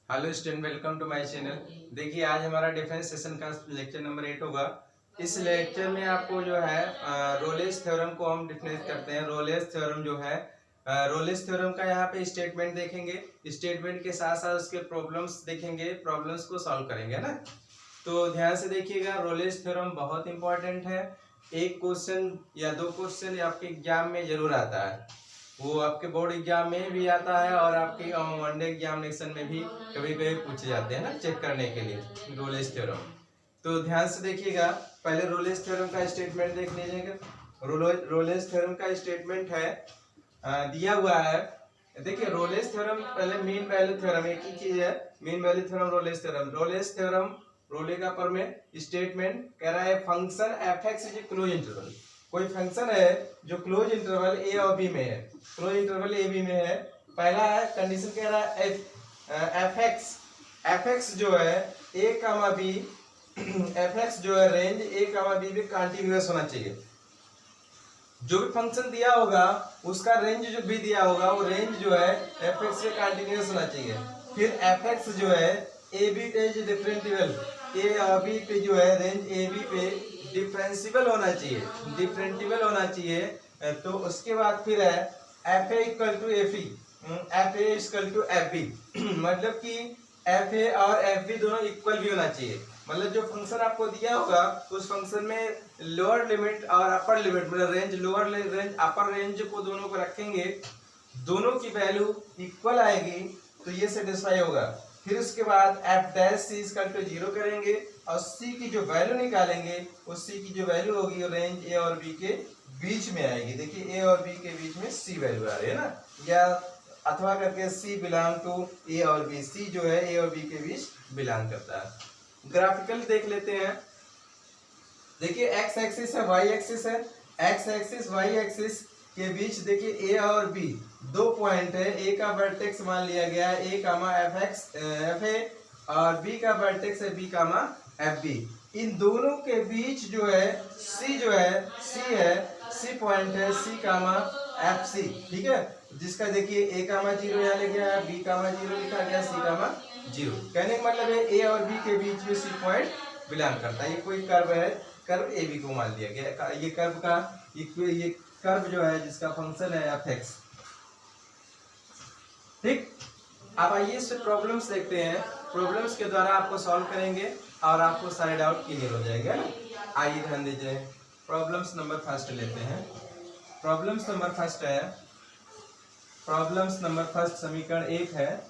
Hello student, welcome to my channel. देखिए, आज हमारा डिफरेंस सेशन का लेक्चर नंबर 8 होगा। इस लेक्चर में आपको जो है रोलेस थ्योरम को हम डिफाइन करते हैं। रोलेस थ्योरम जो है रोलेस थ्योरम का यहाँ पे स्टेटमेंट देखेंगे। स्टेटमेंट के साथ साथ उसके प्रॉब्लम्स देखेंगे, प्रॉब्लम्स को सॉल्व करेंगे ना। तो ध्यान से देखिएगा, रोलेस थ्योरम बहुत इंपॉर्टेंट है। एक क्वेश्चन या दो क्वेश्चन आपके एग्जाम में जरूर आता है। वो आपके बोर्ड एग्जाम में भी आता है और आपके वनडे एग्जामिनेशन में भी कभी कभी पूछे जाते हैं ना, चेक करने के लिए रोलेस थ्योरम। तो ध्यान से देखिएगा, पहले रोलेस थ्योरम का स्टेटमेंट देख लीजिएगा। रोलेस थ्योरम का स्टेटमेंट है, दिया हुआ है। देखिए, रोलेस थ्योरम पहले मीन वैल्यू थ्योरम एक ही चीज है। Mean value theorem, Rolle's theorem. Rolle's theorem Rolle का पर में स्टेटमेंट कह रहा है function f x is close interval. कोई फंक्शन है जो क्लोज इंटरवल ए और बी में है, क्लोज इंटरवल ए बी में है। पहला है कंडीशन, कह रहा है एफ एक्स जो है a comma B, F x जो है रेंज ए कामा बी में कंटिन्यूअस होना चाहिए। जो भी फंक्शन दिया होगा उसका रेंज जो भी दिया होगा वो रेंज जो है एफ एक्स से कंटिन्यूअस होना चाहिए। फिर एफ एक्स जो है ए बी पे डिफरेंशियल, ए और बी पे जो है रेंज ए बी पे डिफरेंशियल होना चाहिए, डिफरेंशियल होना चाहिए। तो उसके बाद फिर है f a equal to f e, f a equal to f b. मतलब कि एफ ए और एफ बी दोनों इक्वल भी होना चाहिए। मतलब जो फंक्शन आपको दिया होगा उस फंक्शन में लोअर लिमिट और अपर लिमिट, मतलब रेंज, लोअर रेंज अपर रेंज को दोनों को रखेंगे, दोनों की वैल्यू इक्वल आएगी तो ये सेटिस्फाई होगा। फिर उसके बाद f dash c equal to 0 करेंगे और सी की जो वैल्यू निकालेंगे उस सी की जो वैल्यू होगी रेंज ए और बी के बीच में आएगी। देखिए, ए और बी के बीच में सी वैल्यू आ रही है ना, या अथवा करके सी बिलोंग टू ए और बी। सी जो है ए और बी के बीच बिलोंग करता है। ग्राफिकल देख लेते हैं। देखिए, एक्स एक्सिस है, वाई एक्सिस है। एक्स एक्सिस वाई एक्सिस के बीच देखिए ए और बी दो पॉइंट है। ए का वर्टेक्स मान लिया गया है a comma f x f a, और बी का वर्टेक्स है बी कामा एफ बी। इन दोनों के बीच जो है सी, जो है सी है, सी पॉइंट है सी कामा एफ सी। ठीक है, जिसका देखिए ए कामा 0 यहाँ लिखा गया, बी कामा 0 लिखा गया, सी कामा 0। कहने का मतलब है ए और बी के बीच में सी पॉइंट बिलोंग करता है। ये कोई कर्व है, कर्व ए बी को मान लिया गया। ये कर्व का ये कर्व जो है जिसका फंक्शन है एफ एक्स। ठीक, अब आइए इस प्रॉब्लम्स देखते हैं। प्रॉब्लम्स के द्वारा आपको सॉल्व करेंगे और आपको सारे डाउट क्लियर हो जाएगा ना। आइए ध्यान दीजिए, प्रॉब्लम्स नंबर फर्स्ट लेते हैं। प्रॉब्लम्स नंबर फर्स्ट है, प्रॉब्लम्स नंबर फर्स्ट समीकरण 1 है।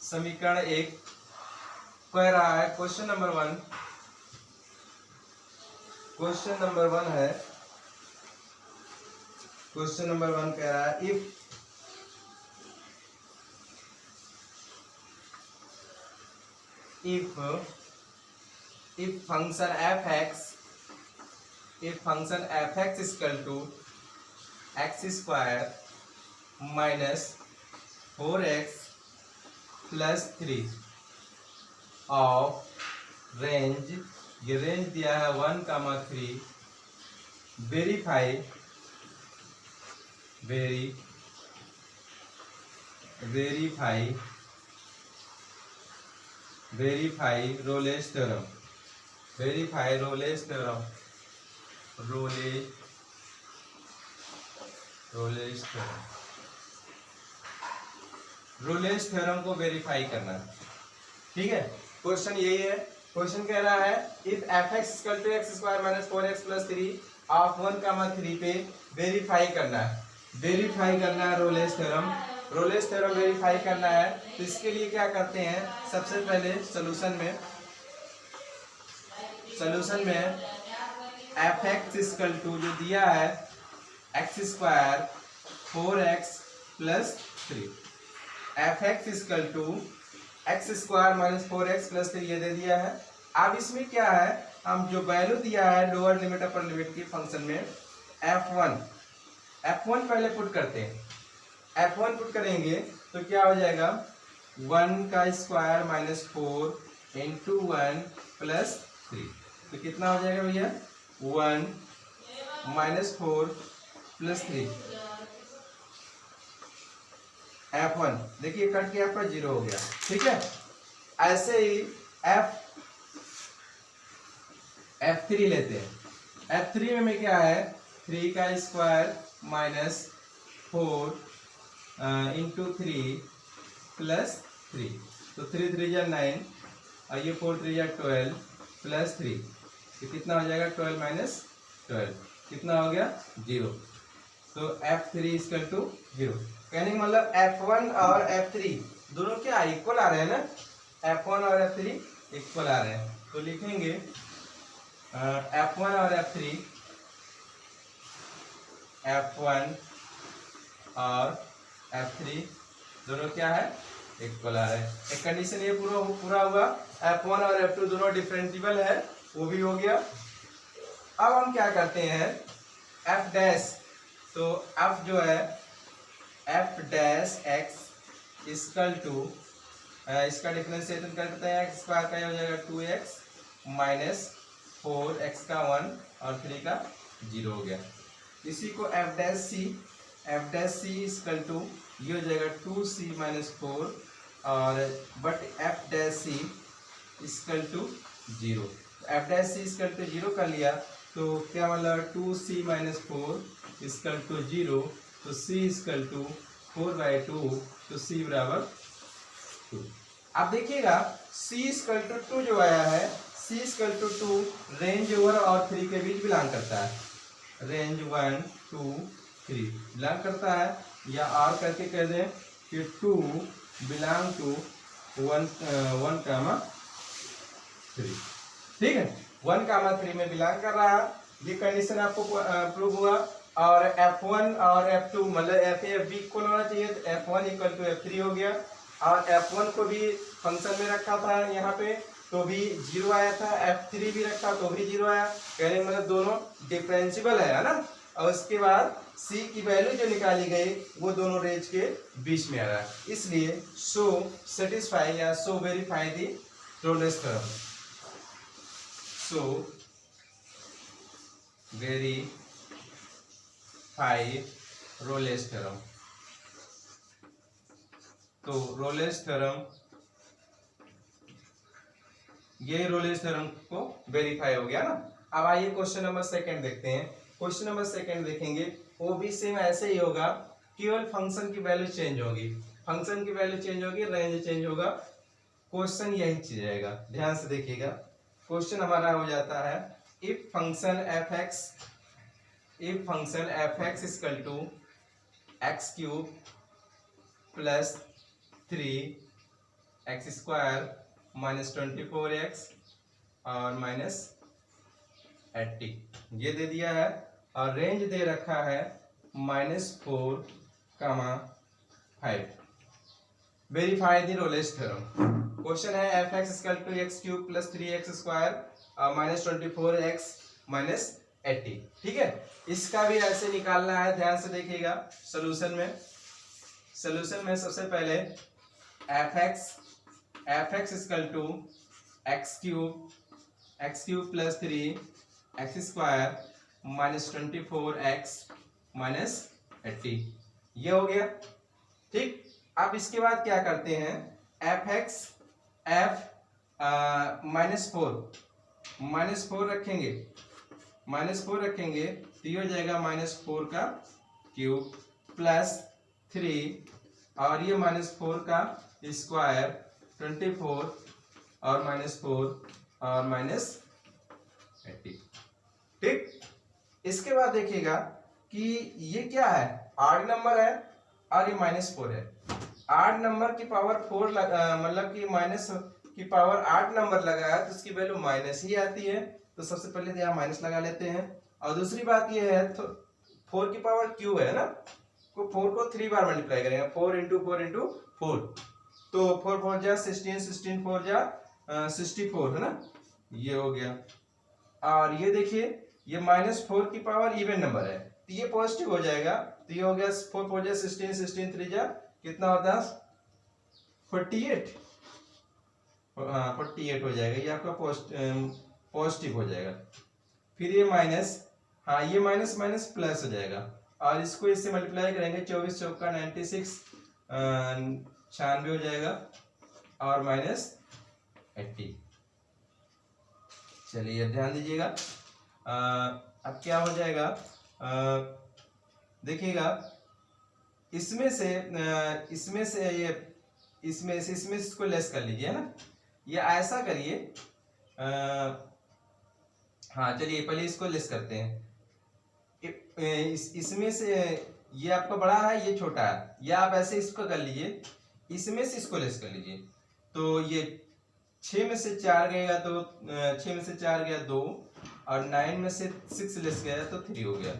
समीकरण 1 कह रहा है, क्वेश्चन नंबर 1, क्वेश्चन नंबर 1 है, क्वेश्चन नंबर 1 कह रहा है if function f x is equal to x square minus 4x plus 3 of range, ये रेंज दिया है 1,3, verify Rolle's theorem, verify Rolle's theorem, Rolle's theorem को वेरीफाई करना। ठीक है, क्वेश्चन यही है। क्वेश्चन कह रहा है if f x equal to x square minus 4x plus 3 of 1,3 पे वेरीफाई करना है। वेरीफाई करना है Rolle's theorem, Rolle's theorem verify करना है। तो इसके लिए क्या करते हैं, सबसे पहले सॉल्यूशन में एफ एक्स इक्वल टू जो दिया है x square 4x plus 3, f x equal to x square minus 4x plus 3 ये दे दिया है। अब इसमें क्या है, हम जो वैल्यू दिया है लोअर लिमिट अपर लिमिट की फंक्शन में f1 पहले पुट करते हैं। f1 पुट करेंगे तो क्या हो जाएगा, 1 का स्क्वायर माइनस 4 इंटू 1 प्लस 3, तो कितना हो जाएगा भैया, 1 माइनस 4 प्लस 3। F1 देखिए कट के आपका 0 हो गया, ठीक है। ऐसे ही F3 लेते हैं। F3 में क्या है, 3 का स्क्वायर माइनस 4 इंटू 3 प्लस 3, तो 3 3 जा 9 और ये 4 3 जा 12 प्लस 3, तो कितना हो जाएगा 12 माइनस 12, कितना हो गया 0। तो F3 इक्वल टू 0, कहने का मतलब F1 और F3 दोनों क्या इक्वल आ रहे हैं ना, F1 और F3 इक्वल आ रहे हैं, तो लिखेंगे F1 और F3, F1 और F3 दोनों क्या है इक्वल आ रहे हैं। एक कंडीशन ये पूरा हुआ, F1 और F2 दोनों डिफरेंशिएबल है, वो भी हो गया। अब हम क्या करते हैं, F डैश, तो F जो है F dash x equal to, इसका डिफरेंशिएशन करते हैं, x स्क्वायर का हो जाएगा 2x माइनस 4x का 1 और 3 का 0 हो गया। इसी को F dash c equal to ये हो जाएगा 2c माइनस 4 और but F dash c equal to 0, F dash c equal to 0 कर लिया, तो क्या मतलब 2c माइनस 4 इक्वल टू 0, तो c इक्वल टू 4/2, तो c बराबर 2। आप देखिएगा c इक्वल टू 2 जो आया है, c इक्वल टू 2 रेंज 1 और 3 के बीच बिलोंग करता है, रेंज 1 2 3 बिलोंग करता है, या r करके कह दें कि 2 बिलोंग टू 1 कामा 3, ठीक है, 1 कामा 3 में बिलोंग कर रहा है। ये कंडीशन आपको प्रूव हुआ। और F1 और F2 मतलब F A F B equal होना चाहिए, तो F1 इक्वल टू F3 हो गया। और F1 को भी फंक्शन में रखा था यहाँ पे, तो भी 0 आया था, F3 भी रखा तो भी 0 आया, कहने मतलब दोनों डिफरेंशिएबल है ना। और उसके बाद C की वैल्यू जो निकाली गई वो दोनों रेंज के बीच में आ रहा है, इसलिए सो सेटिस्फाई या so verify the Rolle's theorem, so verify Rolle's theorem. तो रोलेस थ्योरम, ये रोलेस थ्योरम को वेरीफाई हो गया ना। अब आइए क्वेश्चन नंबर सेकंड देखते हैं। क्वेश्चन नंबर सेकंड देखेंगे, वो भी सेम ऐसे ही होगा, केवल फंक्शन की वैल्यू चेंज होगी, फंक्शन की वैल्यू चेंज होगी, रेंज चेंज होगा, क्वेश्चन यही चीज आएगा, ध्यान से देखिएगा। क्वेश्चन हमारा हो जाता है, if function f x equal to x cube plus 3x square minus 24x और माइनस 80 ये दे दिया है, और रेंज दे रखा है -4, 5। Verify the Rolle's theorem. Question है f x equal to x cube plus 3x square minus 24x minus 80, ठीक है। इसका भी ऐसे निकालना है, ध्यान से देखिएगा। सोल्यूशन में सबसे पहले f x equal to x cube plus 3x square minus 24x minus 80 ये हो गया, ठीक। अब इसके बाद क्या करते हैं, -4 रखेंगे, तो ये हो जाएगा -4 का क्यूब प्लस 3 और ये -4 का स्क्वायर 24 और -4 और माइनस 80, ठीक। इसके बाद देखिएगा कि ये क्या है, आड नंबर है और ये -4 है। आड नंबर की पावर 4 मतलब कि माइनस की पावर 8 नंबर लगा है, तो उसकी वैल्यू माइनस ही आती है, तो सबसे पहले तो यहाँ माइनस लगा लेते हैं। और दूसरी बात ये है, तो 4 की पावर क्यूब है ना, तो 4 को 3 बार मल्टीप्लाई करेंगे, 4 इंटू 4, तो 4 4 जा 16, 16 4 जा 64 है ना, ये हो गया। और ये देखिए, ये -4 की पावर इवन नंबर है, तो ये पॉजिटिव हो जाएगा, तो ये हो गया 4 4 जा 16, 16 3 जा कितना होता है 48, 48 हो जाएगा, ये आपका पॉजिटिव हो जाएगा। फिर ये माइनस, हाँ ये माइनस माइनस प्लस हो जाएगा, और इसको इससे मल्टीप्लाई करेंगे, 24 चौका 96 96 हो जाएगा और -80। चलिए ध्यान दीजिएगा। अब क्या हो जाएगा, देखिएगा इसमें से ये इसमें से इसको लेस कर लीजिए, है ना। ये ऐसा करिए, हाँ चलिए पहले इसको लेस करते हैं। इसमें से ये आपका बड़ा है, ये छोटा है, या आप ऐसे इसको कर लीजिए, इसमें से इसको लेस कर लीजिए। तो ये 6 में से 4 गएगा तो 6 में से 4 गया 2, और 9 में से 6 लेस गया तो 3 हो गया,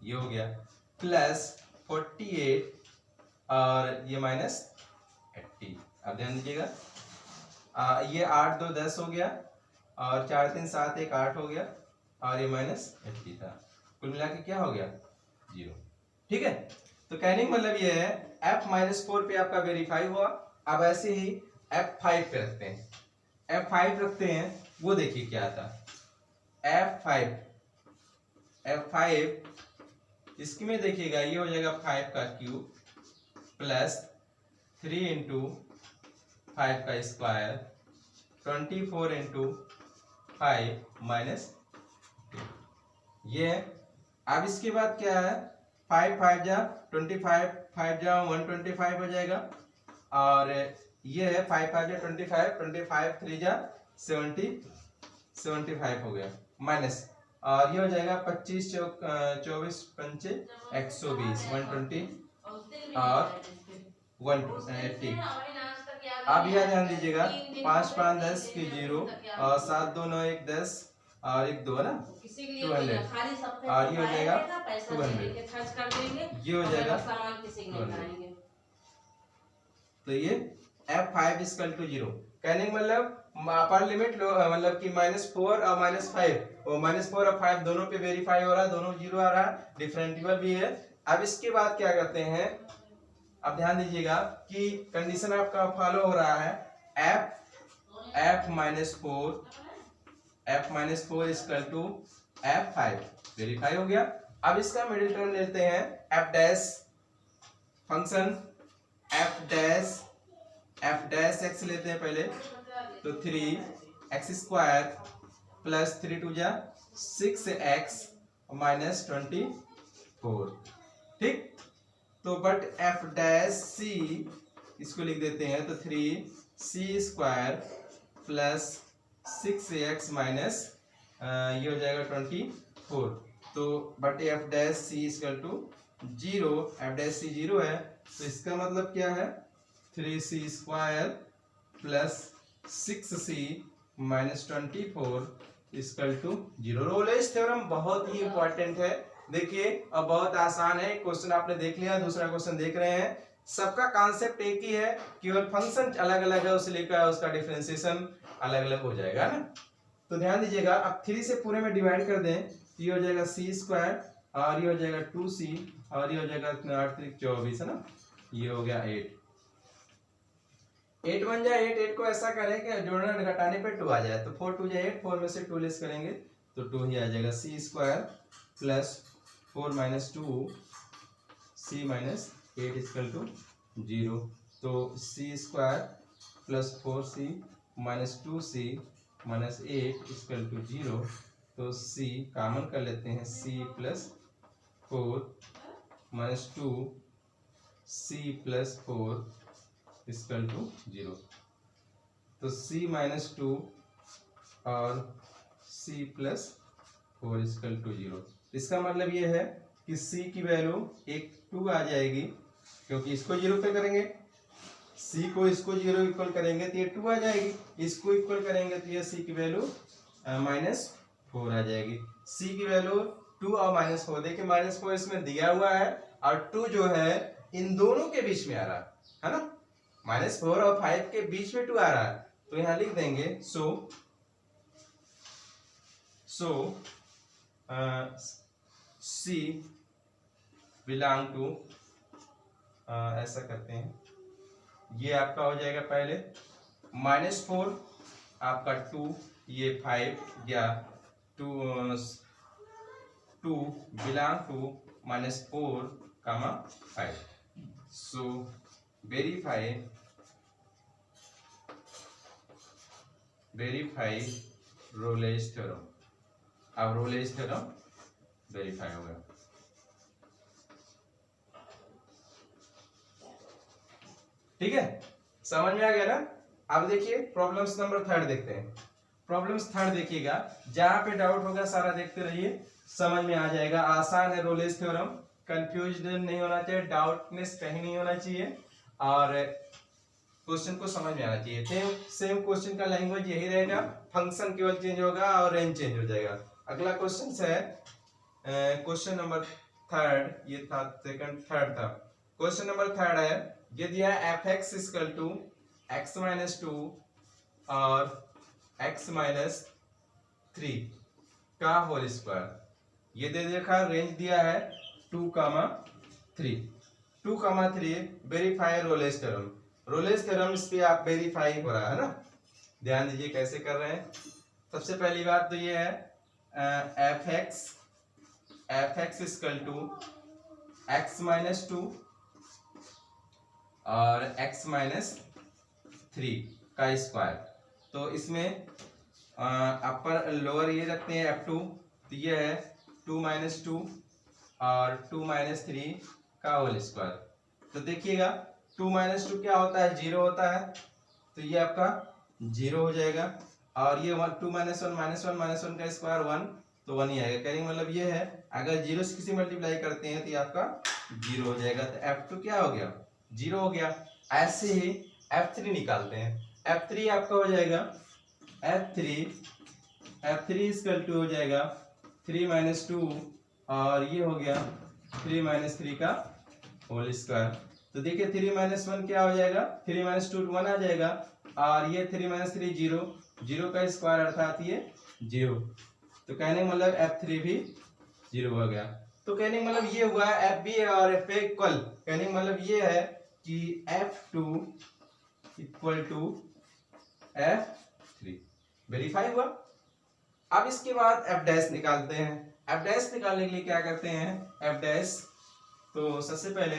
ये हो गया प्लस 48 और ये -80। अब ध्यान दीजिएगा, ये 8 2 10 हो गया और 4 3 7 1 8 हो गया और ये -80 था। कुल मिला के क्या हो गया, 0। ठीक है, तो कहने का मतलब ये है F-4 पे आपका वेरीफाई हुआ। अब ऐसे ही F5 पे रखते हैं, F5 रखते हैं, वो देखिए क्या आता F5 इसकी में देखिएगा, ये हो जाएगा 5 का क्यूब प्लस 3 इंटू 5 का स्क्वायर 24 इंटू 5 माइनस ये। अब इसके बाद क्या है, 5 5 जा 25, 5 जा 125 हो जाएगा, और ये है 5 5 जा 25, 25 3 जा 75 हो गया माइनस, और ये हो जाएगा 25 24 पंचे 120 120 और 180। अब यह ध्यान दीजिएगा, 5 5 10 की 0 और 7 2 9 1 10 और 1 2 है ना 200, और ये हो जाएगा 200, ये हो जाएगा 200। तो ये F5 इक्वल टू 0। कहने का मतलब अपर लिमिट मतलब कि -4 और -5 और -4 और 5 दोनों पे वेरीफाई हो रहा है, दोनों 0 आ रहा है, डिफरेंटिबल भी है। अब इसके बाद क्या करते हैं, अब ध्यान दीजिएगा कि कंडीशन आपका फॉलो हो रहा है, F-4 equal to F5 verify हो गया। अब इसका मिडिल टर्म लेते हैं, F dash function F dash x लेते हैं पहले, तो 3x स्क्वायर प्लस 3 2 जा 6x माइनस 24। ठीक, तो बट F डैश c इसको लिख देते हैं, तो 3c square plus 6x minus ये हो जाएगा 24। तो but F dash c equal to 0, F dash c 0 है, तो इसका मतलब क्या है, 3c square plus 6c minus 24 equal to 0। Rolle's theorem बहुत ही इंपॉर्टेंट है। देखिए अब बहुत आसान है, क्वेश्चन आपने देख लिया, दूसरा क्वेश्चन देख रहे हैं, सबका कॉन्सेप्ट एक ही है, केवल फंक्शन अलग अलग है, उसे लेकर उसका डिफरेंशिएशन अलग अलग हो जाएगा ना। तो ध्यान दीजिएगा, अब 3 से पूरे में डिवाइड कर दें, ये हो जाएगा c स्क्वायर और ये हो जाएगा 2c और ये हो जाएगा 8 3 24 है ना, ये हो गया 8 बन जाए 8 को ऐसा करें कि जोड़ने घटाने पे 2 आ जाए, तो 4 2 जाए 8, 4 में से 2 लेस करेंगे तो 2 ही आ जाएगा। c square plus 4 minus 2 c minus 8 equal to 0। तो c square plus 4c minus 2c minus 8 equal to 0। तो c कॉमन कर लेते हैं, c plus 4 minus 2 c plus 4 equal to 0। तो c माइनस 2 और c प्लस 4 इक्वल टू 0। इसका मतलब ये है कि c की वैल्यू एक 2 आ जाएगी, क्योंकि इसको 0 पे करेंगे, c को इसको 0 इक्वल करेंगे तो ये 2 आ जाएगी, इसको इक्वल करेंगे तो ये c की वैल्यू -4 आ जाएगी। c की वैल्यू 2 और -4, देखिए -4 इसमें दिया हुआ है और 2 जो है इन दोनों के बीच में आ रहा है ना, -4 और 5 के बीच में 2 आ रहा है, तो यहां लिख देंगे सो c बिलोंग टू, ऐसा करते हैं, ये आपका हो जाएगा पहले -4 आपका 2, ये 5 या 2 belong to -4, 5। So verify Rolle's theorem. अब रोलेज थ्योरम वेरीफाई हो गया। ठीक है, समझ में आ गया ना। अब देखिए प्रॉब्लम्स नंबर 3 देखते हैं। प्रॉब्लम्स 3 देखिएगा, जहां पे डाउट होगा सारा देखते रहिए, समझ में आ जाएगा। आसान है रोलेज थ्योरम, कंफ्यूज नहीं होना चाहिए, डाउटनेस कहीं नहीं होना चाहिए, और क्वेश्चन को समझ में आना चाहिए। सेम क्वेश्चन का लैंग्वेज यही रहेगा, फंक्शन केवल चेंज होगा और रेंज चेंज हो जाएगा। अगला क्वेश्चन है क्वेश्चन नंबर 3, ये था सेकंड, थर्ड था। क्वेश्चन नंबर 3 है, ये दिया f x equal to x minus 2 और एक्स माइनस 3 का होल स्क्वायर। ये दे देखा, रेंज दिया है 2,3। 2,3 verify Rolle's theorem. Rolle's theorem इस पे आप वेरीफाई हो रहा है ना, ध्यान दीजिए कैसे कर रहे हैं। सबसे पहली बात तो ये है f x equal to x minus 2 और एक्स माइनस 3 का स्क्वायर। तो इसमें अपर लोअर ये रखते हैं F2, तो ये है 2 माइनस 2 और 2 माइनस 3 का होल स्क्वायर। तो देखिएगा 2 माइनस 2 क्या होता है, 0 होता है, तो ये आपका 0 हो जाएगा। और ये 2 माइनस 1 माइनस 1 माइनस 1 का स्क्वायर 1, तो 1 ही आएगा। कहने मतलब ये है, अगर 0 से किसी मल्टीप्लाई करते हैं तो ये आपका 0 हो जाएगा। तो F2 क्या हो गया, 0 हो गया। ऐसे ही F3 निकालते हैं। F3 आपका हो जाएगा F3 इक्वल टू हो जाएगा 3 माइनस 2 और ये हो गया 3 माइनस 3 का होल स्क्वायर। तो देखिए 3 माइनस 1 क्या हो जाएगा, 3 माइनस 2 1 आ जाएगा, और ये 3 माइनस 3 0, 0 का स्क्वायर अर्थात ये 0। तो कहने मतलब F3 भी 0 हो गया। तो कहने मतलब ये हुआ FB और FA इक्वल। कहने मतलब ये है कि F2 equal to F3, verify हुआ। अब इसके बाद F डैश निकालते हैं। F डैश निकालने के लिए क्या करते हैं, F डैश, तो सबसे पहले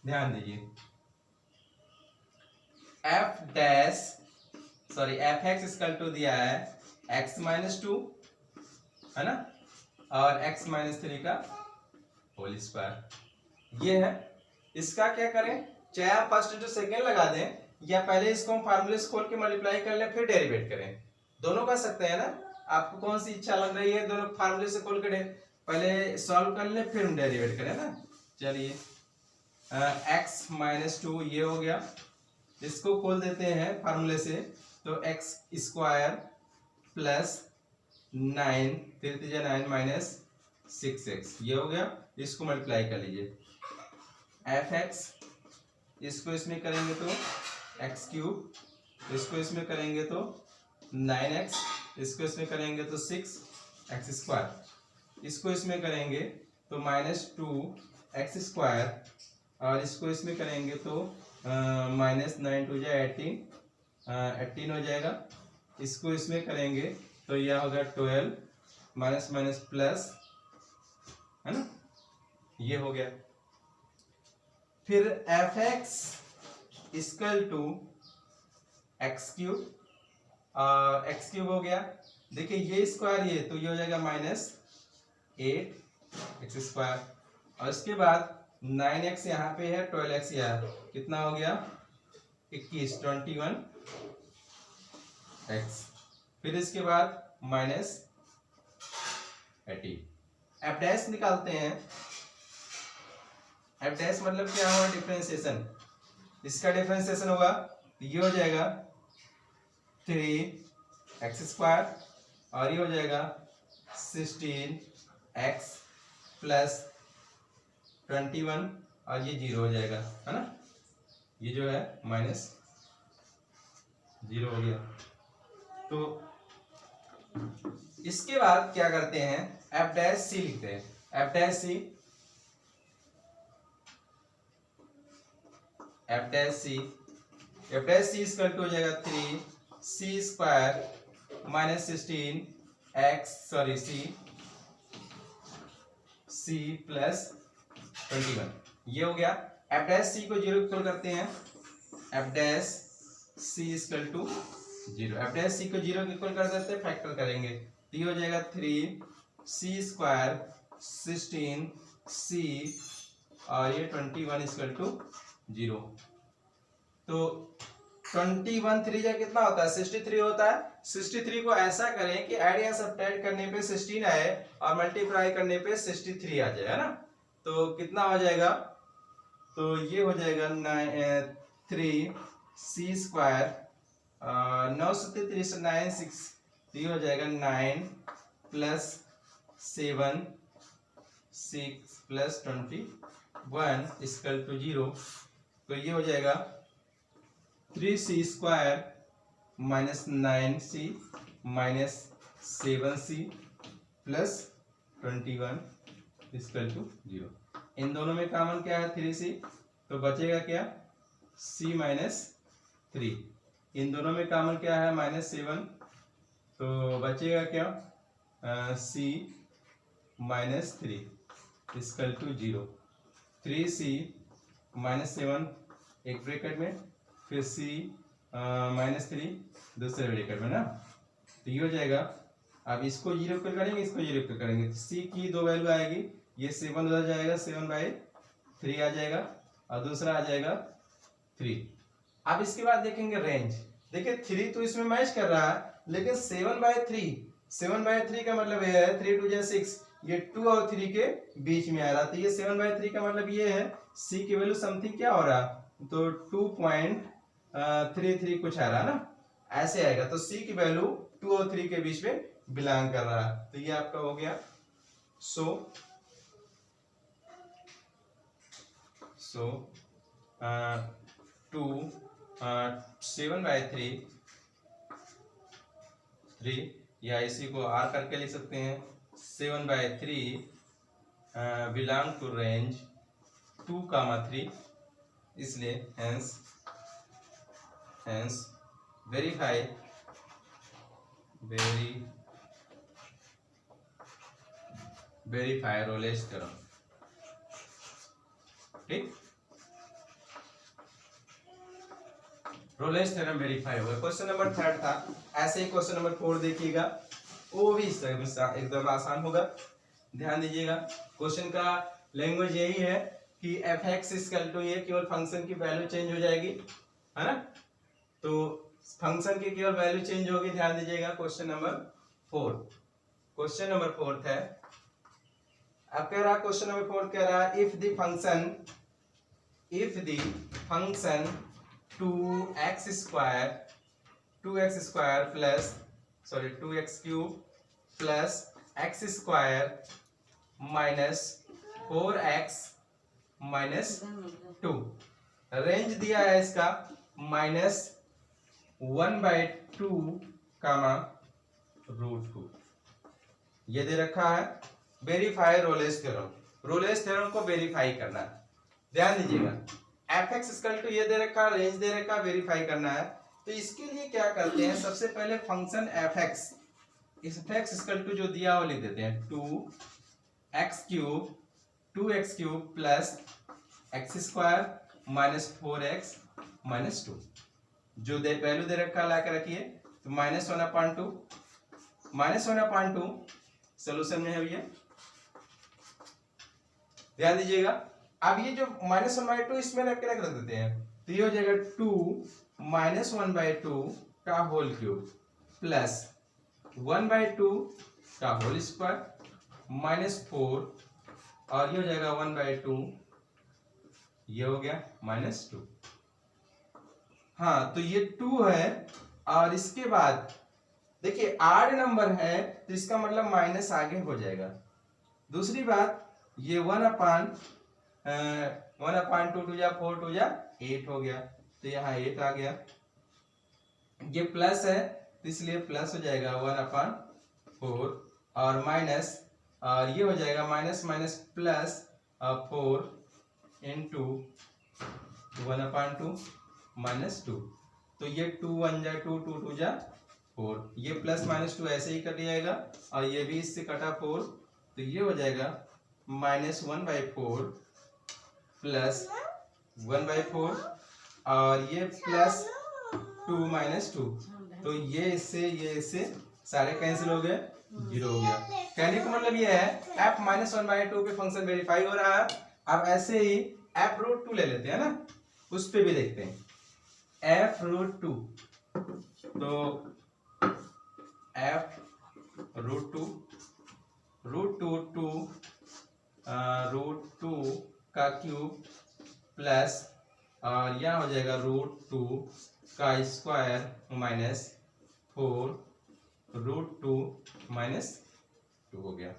ध्यान दीजिए, एफ एक्स इक्वल टू दिया है एक्स माइनस 2 है ना, और एक्स माइनस 3 का होल स्क्वायर ये है। इसका क्या करें, चाहे आप फर्स्ट इंटू सेकेंड लगा दें, या पहले इसको हम फार्मूले से खोल के मल्टीप्लाई कर लें फिर डेरिवेट करें, दोनों कर सकते हैं ना। आपको कौन सी इच्छा लग रही है, दोनों फार्मूले से खोल के पहले सॉल्व कर ले फिर हम डेरिवेट करें ना। चलिए एक्स माइनस 2 ये हो गया, इसको खोल देते हैं फार्मूले से, तो x square plus 9 9 minus 6x ये हो गया। इसको मल्टीप्लाई कर लीजिए, एफ एक्स इसको इसमें करेंगे तो एक्स क्यूब, इसको इसमें करेंगे तो 9x, इसको इसमें करेंगे तो 6x स्क्वायर, इसको इसमें करेंगे तो माइनस 2x स्क्वायर, और इसको इसमें करेंगे तो माइनस 9 2 जा 18 हो जाएगा। इसको इसमें करेंगे तो यह होगा 12 माइनस माइनस प्लस है ना, ये हो गया। फिर f x equal to x cube, x cube हो गया। देखिए ये स्क्वायर ये, तो ये हो जाएगा माइनस 8x स्क्वायर, और इसके बाद 9x यहाँ पे है, 12x यहाँ, कितना हो गया 21 21x। फिर इसके बाद माइनस 18। एफ डैश निकालते हैं। एफ डैश मतलब क्या होगा, डिफरेंशिएशन। इसका डिफरेंशिएशन होगा ये हो जाएगा 3x स्क्वायर, और ये हो जाएगा 16x प्लस 21, और ये 0 हो जाएगा है ना, ये जो है माइनस 0 हो गया। तो इसके बाद क्या करते हैं, एफ डैश सी लिखते हैं। F dash c equal to हो जाएगा 3c square minus 16x c plus 21 ये हो गया। एफ डैश सी को 0 इक्वल करते हैं, f dash c equal to 0, f dash c को 0 इक्वल कर देते हैं, फैक्टर करेंगे तो ये हो जाएगा 3c स्क्वायर 16c और ये 21 इक्वल टू 0। तो 21 3 जा कितना होता है 63 होता है। 63 को ऐसा करें कि ऐड या सब्ट्रैक्ट करने पे 16 आए और मल्टीप्लाई करने पे 63 आ जाए, है ना। तो कितना हो जाएगा, तो ये हो जाएगा 3c स्क्वायर 9 से 3 से 9 6, तो ये हो जाएगा 9 प्लस 7 6 प्लस 21 इक्वल टू 0। तो ये हो जाएगा 3c square minus 9c minus 7c plus 21 equal to 0। इन दोनों में कॉमन क्या है 3c, तो बचेगा क्या c माइनस 3। इन दोनों में कॉमन क्या है -7, तो बचेगा क्या c minus 3 equal to 0। 3c minus 7 एक ब्रैकेट में, फिर c माइनस 3 दूसरे ब्रैकेट में ना, तो ये हो जाएगा। अब इसको 0 इक्वल करेंगे, इसको 0 इक्वल करेंगे, c की दो वैल्यू आएगी, ये 7 उधर जाएगा, 7/3 आ जाएगा और दूसरा आ जाएगा 3। अब इसके बाद देखेंगे रेंज। देखिए 3 तो इसमें मैच कर रहा है, लेकिन 7/3 का मतलब ये है 3 2 6, ये 2 और 3 के बीच में आ रहा, तो ये 7/3 का मतलब ये है c की वैल्यू समथिंग क्या हो रहा, तो 2.33 कुछ आ रहा ना, ऐसे आएगा। तो c की वैल्यू 2 और 3 के बीच में बिलोंग कर रहा है, तो ये आपका हो गया। सो 7/3 या इसी को r करके लिख सकते हैं, 7/3 बिलोंग टू रेंज 2, 3, इसलिए हेंस वेरीफाई रोलेस थ्योरम। ठीक, रोलेस थ्योरम वेरीफाई हुआ। क्वेश्चन नंबर 3 था। ऐसे ही क्वेश्चन नंबर 4 देखिएगा, वो भी एकदम आसान होगा, ध्यान दीजिएगा। क्वेश्चन का लैंग्वेज यही है कि एफ एक्स इक्वल टू, ये केवल फंक्शन की वैल्यू चेंज हो जाएगी, है ना। तो फंक्शन की केवल वैल्यू चेंज होगी, ध्यान दीजिएगा। क्वेश्चन नंबर 4 है। अब कह रहा है क्वेश्चन नंबर 4 कह रहा है if the function 2x square plus 2x cube plus x square minus 4x minus 2, range दिया है इसका -1/2, ये दे रखा है। वेरीफाई रोलेस थ्योरम को वेरीफाई करना है, ध्यान दीजिएगा। एफ एक्स इक्वल टू ये दे रखा, रेंज दे रखा, वेरीफाई करना है। तो इसके लिए क्या करते हैं, सबसे पहले function f x equal to जो दिया वो लिख देते हैं 2x cube plus x square minus 4x minus 2, जो वैल्यू दे रखा ला के रखिए। तो -1/2 सोल्यूशन में है भैया, ध्यान दीजिएगा। अब ये जो -1/2 इसमें रख देते हैं, तो ये हो जाएगा 2 -1/2 का होल क्यूब प्लस 1/2 का होल स्क्वायर -4, और ये हो जाएगा 1/2, ये हो गया -2। हाँ, तो ये 2 है, और इसके बाद देखिए आड नंबर है तो इसका मतलब माइनस आगे हो जाएगा। दूसरी बात, ये 1/2 2 या 4 2 या 8 हो गया, तो यहाँ 8 आ गया। ये प्लस है तो इसलिए प्लस हो जाएगा 1/4, और माइनस, और ये हो जाएगा माइनस माइनस प्लस 4 इंटू 1/2 -2। तो ये 2 1 जा 2 2 2 जा 4, ये प्लस -2 ऐसे ही कट जाएगा, और ये भी इससे कटा 4, तो ये हो जाएगा -1/4 प्लस 1/4 और ये प्लस 2 माइनस 2, तो ये इससे सारे कैंसिल हो गए, 0 हो गया। कहने का मतलब ये है f माइनस 1/2 पे फंक्शन वेरीफाई हो रहा है। अब ऐसे ही f रूट 2 ले लेते हैं ना, उस पे भी देखते हैं f रूट 2, तो f रूट 2 रूट टू का क्यूब प्लस और यहाँ हो जाएगा रूट 2 का स्क्वायर माइनस 4 रूट 2 माइनस 2 हो गया।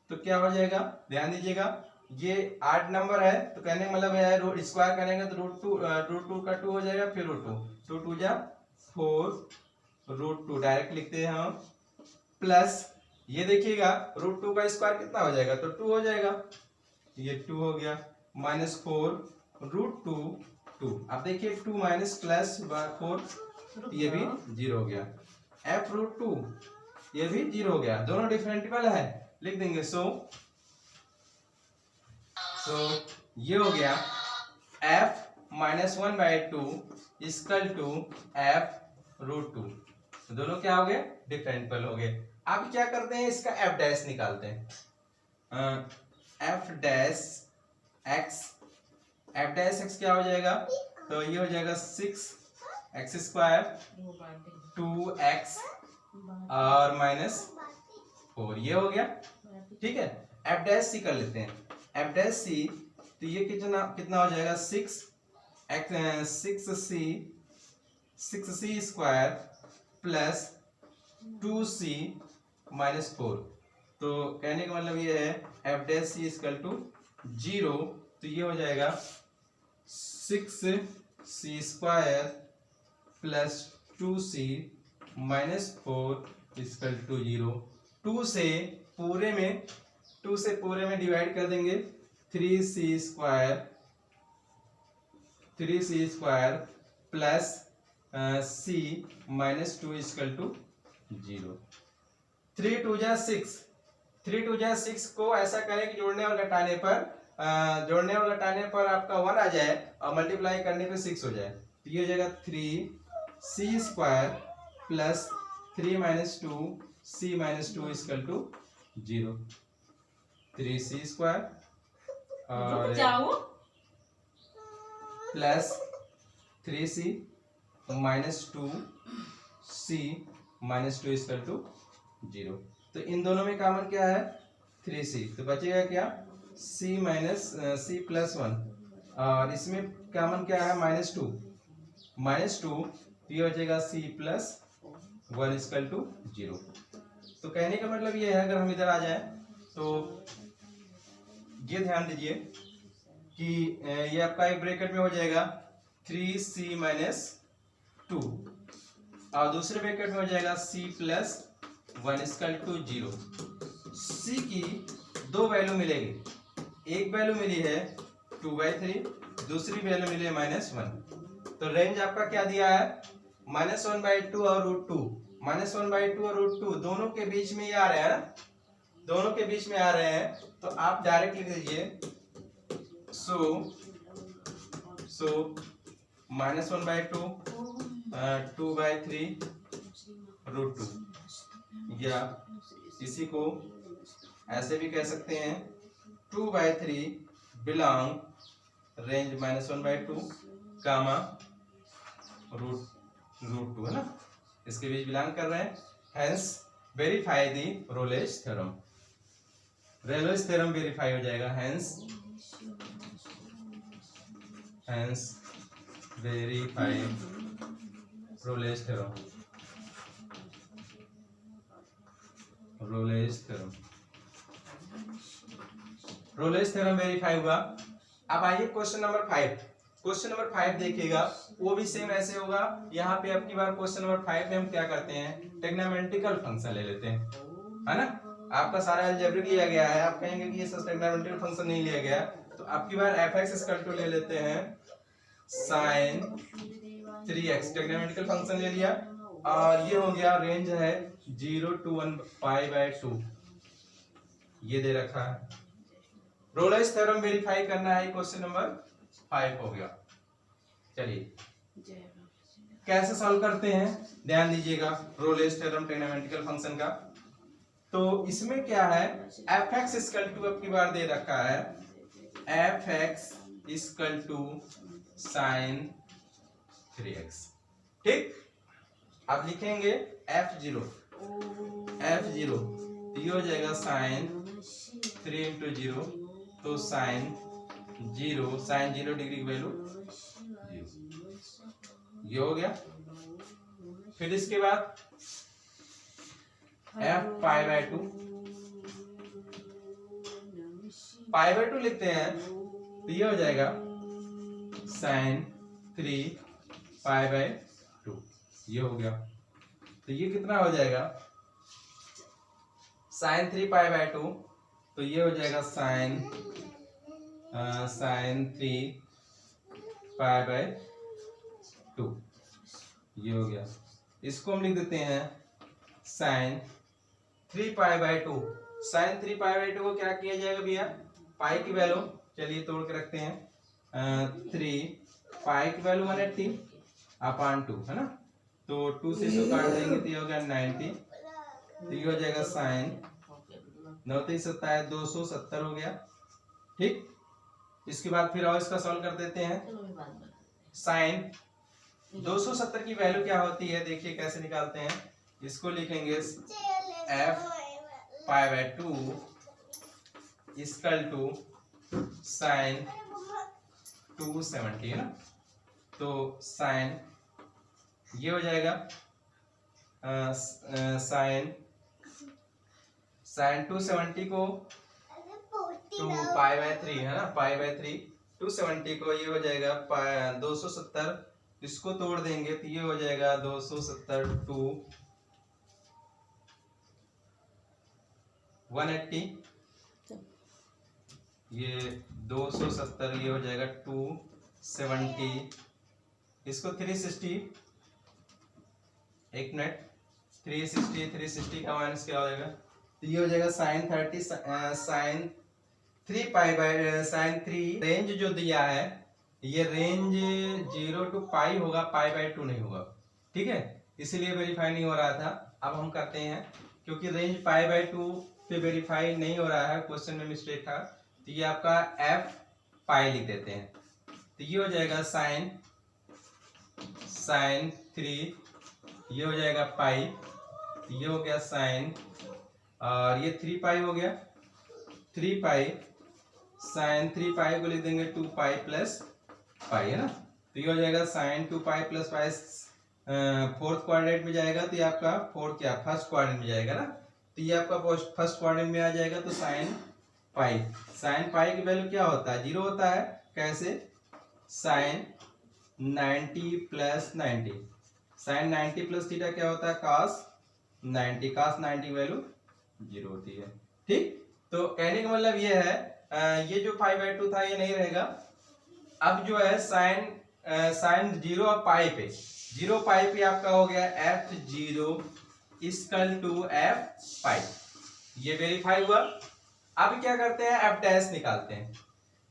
तो क्या हो जाएगा, ध्यान दीजिएगा, ये 8 नंबर है, तो कहने का मतलब है रूट स्क्वायर करेंगे तो रूट टू का 2 हो जाएगा, फिर रूट 2 2 जा 4 रूट 2 डायरेक्ट लिखते हैं हम, प्लस ये देखिएगा रूट 2 का स्क्वायर कितना हो जाएगा, तो 2 हो जाएगा, ये 2 हो गया, माइनस 4 रूट 2 2। अब देखिए 2 माइनस प्लस 4, ये भी 0 हो गया। f रूट 2 ये भी 0 हो गया, दोनों डिफरेंशियल है, लिख देंगे। सो ये हो गया f minus 1/2 equal to f root 2, दोनों क्या हो गए, डिफरेंशियल हो गए। अब क्या करते हैं, इसका f डैश निकालते हैं। f डैश x क्या हो जाएगा, तो ये हो जाएगा 6x स्क्वायर 2x और माइनस 4, ये हो गया, ठीक है। f डैश सी कर लेते हैं, f डैश सी, तो ये कितना हो जाएगा 6c square plus 2c minus 4, तो कहने का मतलब ये है f dash c equal to 0, तो ये हो जाएगा 6c square plus 2c minus 4 equal to 0। 2 से पूरे में डिवाइड कर देंगे, 3c square plus c minus 2 equal to 0। 3 2 जा 6 को ऐसा करें कि जोड़ने और घटाने पर आपका 1 आ जाए और मल्टीप्लाई करने पे 6 हो जाए, तो ये हो जाएगा 3c square plus 3 minus 2 c minus 2 equal to 0। 3c square और plus 3c minus 2c minus 2 equal to 0। तो इन दोनों में कॉमन क्या है, 3c, तो बचेगा क्या, c माइनस c प्लस 1, और इसमें कॉमन क्या है, माइनस 2, ये हो जाएगा c प्लस 1 इक्वल टू 0। तो कहने का मतलब ये है, अगर हम इधर आ जाए तो ये ध्यान दीजिए कि ये आपका एक ब्रैकेट में हो जाएगा 3c माइनस 2 और दूसरे ब्रैकेट में हो जाएगा c plus 1 equal to 0। c की दो वैल्यू मिलेगी, एक वैल्यू मिली है 2/3, दूसरी वैल्यू मिली है -1। तो रेंज आपका क्या दिया है, -1/2 और √2, -1/2 और √2 दोनों के बीच में ये आ रहे हैं ना, दोनों के बीच में आ रहे हैं, तो आप डायरेक्ट लिख दीजिए सो -1/2 2/3 √2, या इसी को ऐसे भी कह सकते हैं 2/3 बिलोंग रेंज -1/2 कामा √2 है ना, इसके बीच बिलोंग कर रहे हैं, hence verify the Rolle's theorem, Rolle's theorem verify हो जाएगा, hence verify Rolle's theorem, Rolle's theorem verify हुआ। अब आइए क्वेश्चन नंबर 5 देखिएगा, वो भी सेम ऐसे होगा। यहाँ पे अब की बार क्वेश्चन नंबर 5 में हम क्या करते हैं, टेग्नोमेट्रिकल फंक्शन ले लेते हैं, है ना। आपका सारा अलजेब्रिक लिया गया है, आप कहेंगे कि ये सब टेग्नोमेट्रिकल फंक्शन नहीं लिया गया, तो अब की बार fx इक्वल टू ले लेते हैं sin 3x, टेग्नोमेट्रिकल फंक्शन ले लिया, और ये हो गया रेंज है 0 to 1π/2, ये दे रखा है। रोलेज थ्योरम वेरीफाई करना है, क्वेश्चन नंबर 5 हो गया। चलिए कैसे सॉल्व करते हैं, ध्यान दीजिएगा रोलेस थ्योरम ट्रिग्नोमेट्रिकल फंक्शन का। तो इसमें क्या है, एफ एक्स इक्वल टू अब की बार दे रखा है f x equal to sine 3x, ठीक। अब लिखेंगे F0 तो ये हो जाएगा साइन 3 इंटू 0, तो साइन 0 डिग्री की वैल्यू 0, ये हो गया। फिर इसके बाद F पाई बाय 2 लिखते हैं, तो ये हो जाएगा साइन 3 पाई बाय 2, ये हो गया। तो ये कितना हो जाएगा, साइन 3 पाई बाय 2, तो ये हो जाएगा साइन 3 पाई बाय 2, ये हो गया। इसको हम लिख देते हैं sine 3 pi by 2। Sine 3 pi by 2 को क्या किया जाएगा भैया, पाई की वैल्यू, चलिए तोड़ के रखते हैं 3 पाई की वैल्यू 180 अपॉन 2 है ना, तो 2 से 2 काट देंगे तो ये हो गया 90, तो ये हो जाएगा साइन 9 3 27 270 हो गया, ठीक। इसके बाद फिर और इसका सॉल्व कर देते हैं। साइन 270 की वैल्यू क्या होती है, देखिए कैसे निकालते हैं। इसको लिखेंगे f pi by 2 equal to sine 270 है ना, तो साइन ये हो जाएगा साइन 270 को 2 पाई बाय 3 है ना, पाई बाय 3 270 को ये हो जाएगा 270, इसको तोड़ देंगे तो ये हो जाएगा 270 2 180, ये 270 ये हो जाएगा 270, इसको 360, एक मिनट, 360 का माइनस क्या हो जाएगा, तो ये हो जाएगा sine 30 sine 3 pi by sine 3। Range जो दिया है ये रेंज 0 टू पाई होगा, पाई बाय 2 नहीं होगा, ठीक है, इसीलिए वेरीफाई नहीं हो रहा था। अब हम करते हैं, क्योंकि रेंज पाई बाय 2 पे वेरीफाई नहीं हो रहा है, क्वेश्चन में मिस्टेक था, तो ये आपका एफ पाई लिख देते हैं, तो ये हो जाएगा साइन 3, ये हो जाएगा पाई, तो ये हो गया साइन, और ये 3 पाई हो गया, 3 पाई साइन 3 पाई को लिख देंगे 2 पाई प्लस पाई है ना, तो ये हो जाएगा sine 2 pi plus pi, fourth quadrant में जाएगा तो ये आपका फर्स्ट क्वाड्रेंट में जाएगा ना, तो ये आपका फर्स्ट क्वाड्रेंट में आ जाएगा, तो साइन पाई की वैल्यू क्या होता है, 0 होता है। कैसे, sine 90 plus 90, sine 90 plus theta क्या होता है, cos 90 की वैल्यू 0 होती है, ठीक। तो कहने का मतलब ये है ये जो 5/2 था ये नहीं रहेगा। अब जो है साइन 0 और पाई पे, 0 पाई पे आपका हो गया F0 इक्वल टू F पाई, ये वेरीफाई हुआ। अब क्या करते हैं, F डैश निकालते हैं,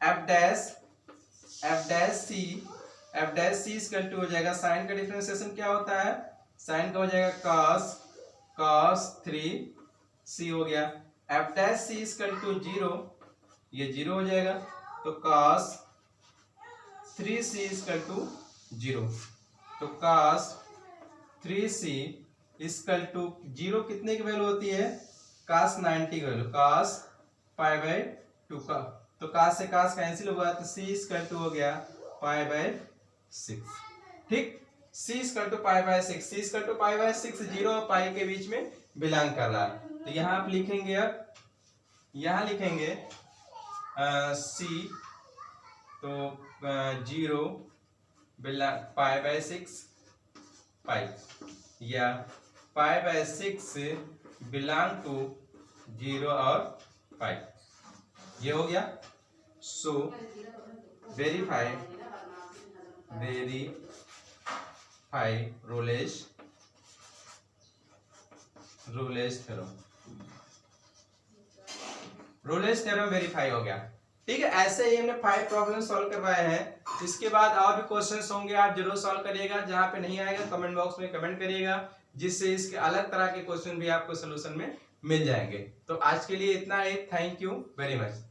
F dash C equal to हो जाएगा, साइन का डिफरेंशिएशन क्या होता है, साइन का हो जाएगा cos 3C हो गया, F dash C equal to 0, ये 0 हो जाएगा, तो cos 3C इक्वल टू 0, तो cos 3C इक्वल टू 0 कितने की वैल्यू होती है, cos 90 की वैल्यू, cos पाई बाय 2 का, तो cos से cos कैंसिल होगा, तो C इक्वल टू हो गया पाई बाय 6, ठीक। C equal to pi by 6, C equal to pi by 6 0 और पाई के बीच में बिलोंग कर रहा है, तो यहाँ आप लिखेंगे, अब यहाँ लिखेंगे C, तो 0 पाई बाय 6 पाई, या पाई बाय 6 बिलोंग टू 0 और पाई, ये हो गया। सो वेरीफाई रोलेस थ्योरम वेरीफाई हो गया, ठीक है, ऐसे ही हमने 5 प्रॉब्लम सॉल्व करवाए हैं। इसके बाद और भी क्वेश्चंस होंगे, आप जरूर सॉल्व करिएगा। जहां पे नहीं आएगा कमेंट बॉक्स में कमेंट करिएगा, जिससे इसके अलग तरह के क्वेश्चन भी आपको सोल्यूशन में मिल जाएंगे। तो आज के लिए इतना ही, थैंक यू वेरी मच।